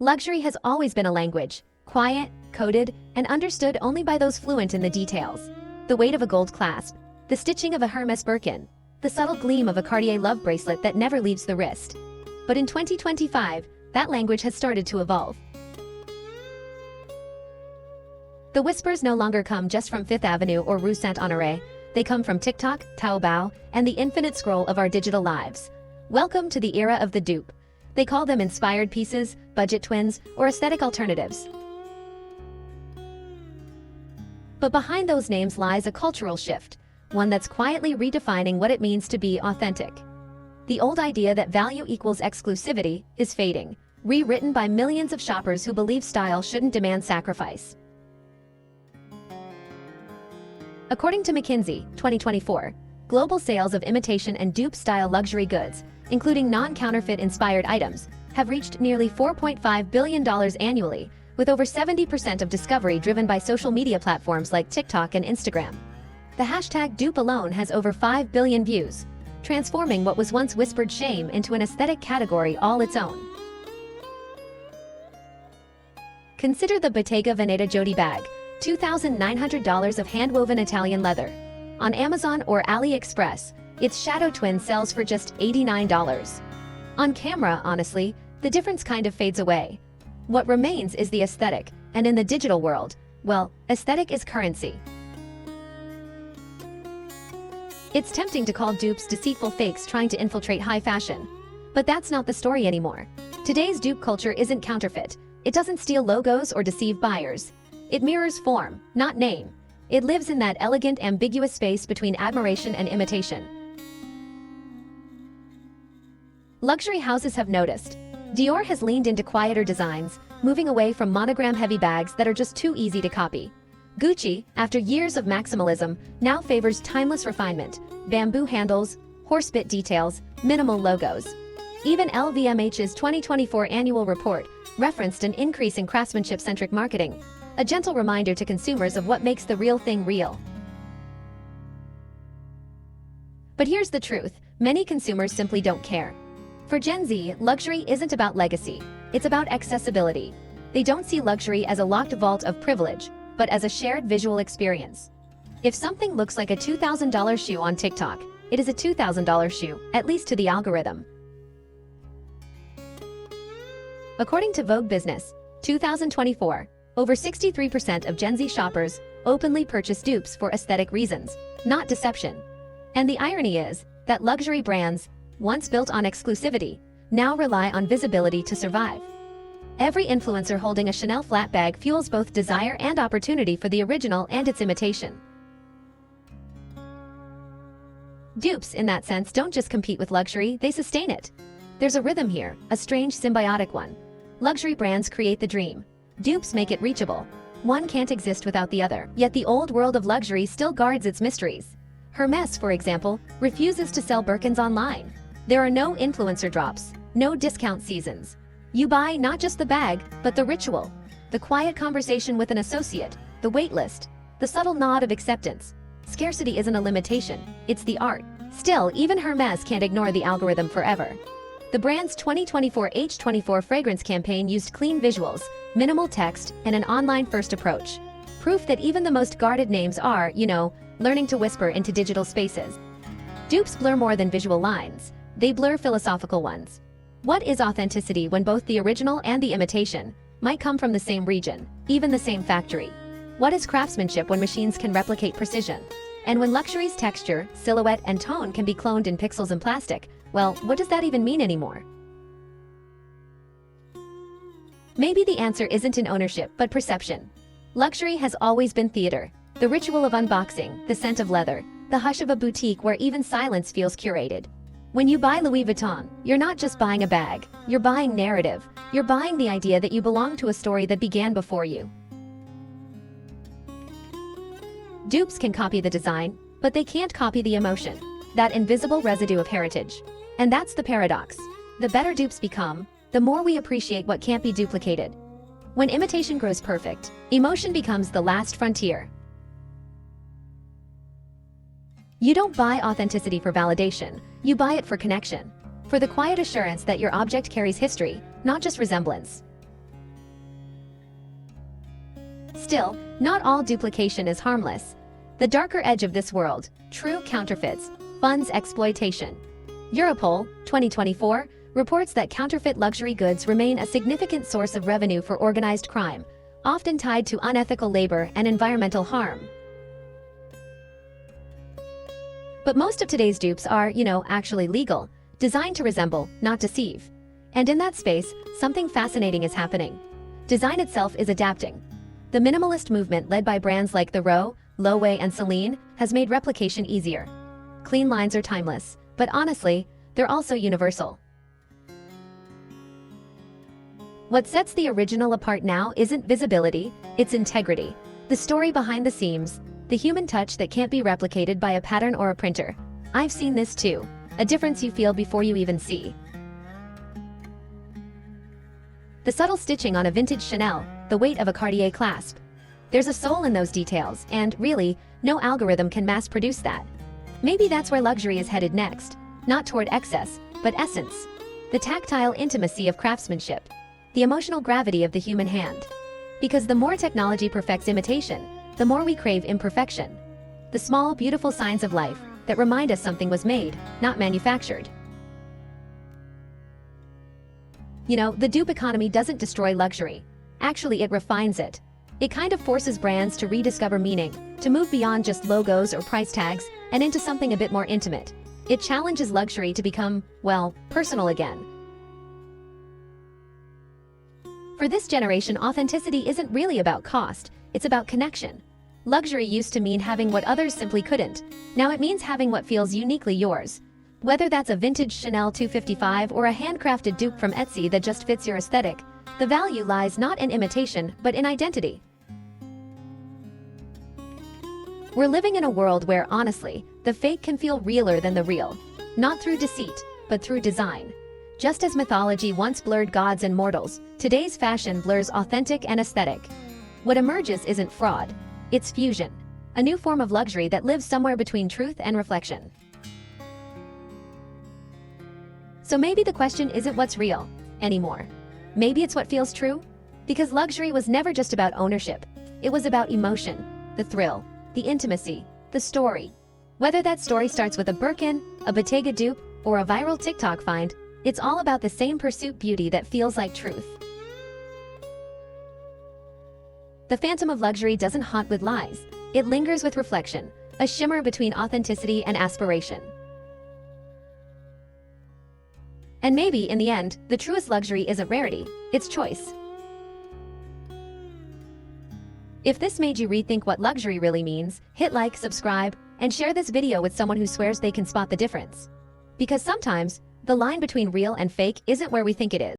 Luxury has always been a language, quiet, coded, and understood only by those fluent in the details. The weight of a gold clasp, the stitching of a Hermes Birkin, the subtle gleam of a Cartier love bracelet that never leaves the wrist. But in 2025, that language has started to evolve. The whispers no longer come just from Fifth Avenue or Rue Saint-Honoré. They come from TikTok, Taobao, and the infinite scroll of our digital lives. Welcome to the era of the dupe. They call them inspired pieces, budget twins, or aesthetic alternatives. But behind those names lies a cultural shift, one that's quietly redefining what it means to be authentic. The old idea that value equals exclusivity is fading, rewritten by millions of shoppers who believe style shouldn't demand sacrifice. According to McKinsey, 2024, global sales of imitation and dupe-style luxury goods, including non-counterfeit inspired items, have reached nearly $4.5 billion annually, with over 70% of discovery driven by social media platforms like TikTok and Instagram. The hashtag dupe alone has over 5 billion views, transforming what was once whispered shame into an aesthetic category all its own. Consider the Bottega Veneta Jodi bag, $2,900 of hand-woven Italian leather. On Amazon or AliExpress, its shadow twin sells for just $89. On camera, honestly, the difference kind of fades away. What remains is the aesthetic, and in the digital world, well, aesthetic is currency. It's tempting to call dupes deceitful fakes trying to infiltrate high fashion. But that's not the story anymore. Today's dupe culture isn't counterfeit. It doesn't steal logos or deceive buyers. It mirrors form, not name. It lives in that elegant, ambiguous space between admiration and imitation. Luxury houses have noticed. Dior has leaned into quieter designs, moving away from monogram-heavy bags that are just too easy to copy. Gucci, after years of maximalism, now favors timeless refinement, bamboo handles, horsebit details, minimal logos. Even LVMH's 2024 annual report referenced an increase in craftsmanship-centric marketing, a gentle reminder to consumers of what makes the real thing real. But here's the truth, many consumers simply don't care. For Gen Z, luxury isn't about legacy, it's about accessibility. They don't see luxury as a locked vault of privilege, but as a shared visual experience. If something looks like a $2,000 shoe on TikTok, it is a $2,000 shoe, at least to the algorithm. According to Vogue Business, 2024, over 63% of Gen Z shoppers openly purchase dupes for aesthetic reasons, not deception. And the irony is that luxury brands, once built on exclusivity, now rely on visibility to survive. Every influencer holding a Chanel flat bag fuels both desire and opportunity for the original and its imitation. Dupes, in that sense, don't just compete with luxury, they sustain it. There's a rhythm here, a strange symbiotic one. Luxury brands create the dream. Dupes make it reachable. One can't exist without the other, yet the old world of luxury still guards its mysteries. Hermes, for example, refuses to sell Birkins online. There are no influencer drops, no discount seasons. You buy not just the bag, but the ritual, the quiet conversation with an associate, the wait list, the subtle nod of acceptance. Scarcity isn't a limitation, it's the art. Still, even Hermes can't ignore the algorithm forever. The brand's 2024 H24 fragrance campaign used clean visuals, minimal text, and an online-first approach. Proof that even the most guarded names are, learning to whisper into digital spaces. Dupes blur more than visual lines. They blur philosophical ones. What is authenticity when both the original and the imitation might come from the same region, even the same factory? What is craftsmanship when machines can replicate precision? And when luxury's texture, silhouette, and tone can be cloned in pixels and plastic, well, what does that even mean anymore? Maybe the answer isn't in ownership, but perception. Luxury has always been theater. The ritual of unboxing, the scent of leather, the hush of a boutique where even silence feels curated. When you buy Louis Vuitton, you're not just buying a bag, you're buying narrative. You're buying the idea that you belong to a story that began before you. Dupes can copy the design, but they can't copy the emotion, that invisible residue of heritage. And that's the paradox. The better dupes become, the more we appreciate what can't be duplicated. When imitation grows perfect, emotion becomes the last frontier. You don't buy authenticity for validation, you buy it for connection. For the quiet assurance that your object carries history, not just resemblance. Still, not all duplication is harmless. The darker edge of this world, true counterfeits, funds exploitation. Europol, 2024, reports that counterfeit luxury goods remain a significant source of revenue for organized crime, often tied to unethical labor and environmental harm. But most of today's dupes are, actually legal, designed to resemble, not deceive. And in that space, something fascinating is happening. Design itself is adapting. The minimalist movement led by brands like The Row, Loewe, and Celine has made replication easier. Clean lines are timeless, but honestly, they're also universal. What sets the original apart now isn't visibility, it's integrity. The story behind the seams, the human touch that can't be replicated by a pattern or a printer. I've seen this too, a difference you feel before you even see. The subtle stitching on a vintage Chanel, the weight of a Cartier clasp. There's a soul in those details, and really, no algorithm can mass produce that. Maybe that's where luxury is headed next, not toward excess, but essence. The tactile intimacy of craftsmanship. The emotional gravity of the human hand. Because the more technology perfects imitation, the more we crave imperfection. The small, beautiful signs of life that remind us something was made, not manufactured. The dupe economy doesn't destroy luxury. Actually, it refines it. It kind of forces brands to rediscover meaning, to move beyond just logos or price tags, and into something a bit more intimate. It challenges luxury to become, personal again. For this generation, authenticity isn't really about cost, it's about connection. Luxury used to mean having what others simply couldn't. Now it means having what feels uniquely yours. Whether that's a vintage Chanel 255 or a handcrafted dupe from Etsy that just fits your aesthetic, the value lies not in imitation, but in identity. We're living in a world where, honestly, the fake can feel realer than the real. Not through deceit, but through design. Just as mythology once blurred gods and mortals, today's fashion blurs authentic and aesthetic. What emerges isn't fraud, it's fusion. A new form of luxury that lives somewhere between truth and reflection. So maybe the question isn't what's real anymore. Maybe it's what feels true? Because luxury was never just about ownership. It was about emotion, the thrill, the intimacy, the story. Whether that story starts with a Birkin, a Bottega dupe, or a viral TikTok find, it's all about the same pursuit: beauty that feels like truth. The phantom of luxury doesn't haunt with lies. It lingers with reflection, a shimmer between authenticity and aspiration. And maybe, in the end, the truest luxury isn't rarity, it's choice. If this made you rethink what luxury really means, hit like, subscribe, and share this video with someone who swears they can spot the difference. Because sometimes, the line between real and fake isn't where we think it is.